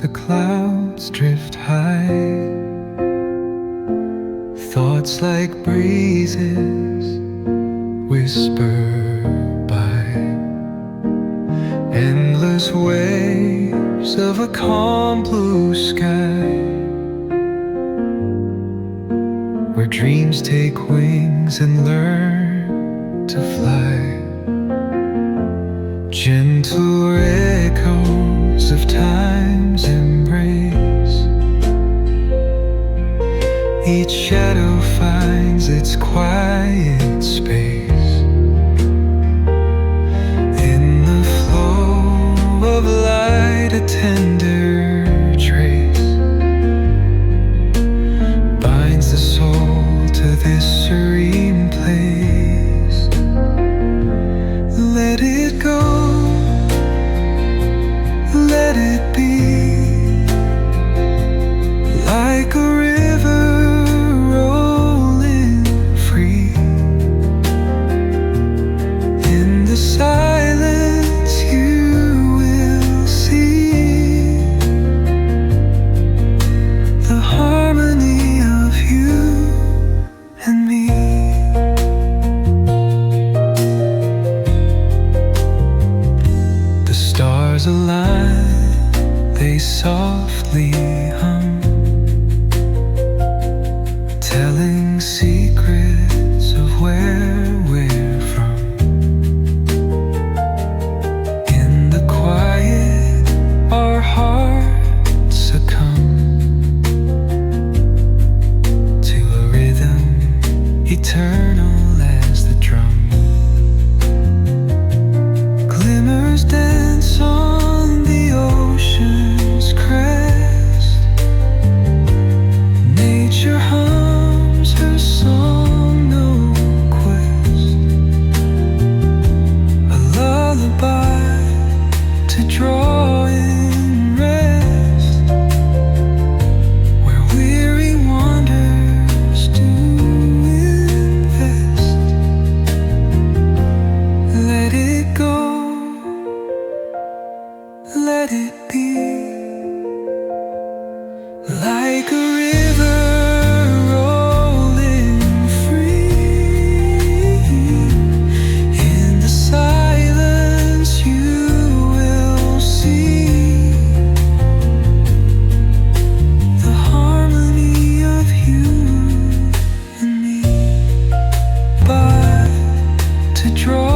the clouds drift high. Thoughts like breezes whisper by. Endless waves of a calm blue sky, where dreams take wings and learn to fly. Gentle echoes of time's embrace. Each shadow finds its quiet space. In the flow of light, a tender trace binds the soul to this serene place. Let it go, let it be, like a river rolling free. In the silence you will see the harmony of you and me. The stars align, they softly hum, telling secrets of where we're from. In the quiet, our hearts succumb to a rhythm eternal as the drum. Glimmers dance on the ocean's crest. Nature hums her song, no quest. A lullaby to draw in rest, where weary wanderers do invest. Let it go, let it be, like a river rolling free. In the silence you will see the harmony of you and me. But to draw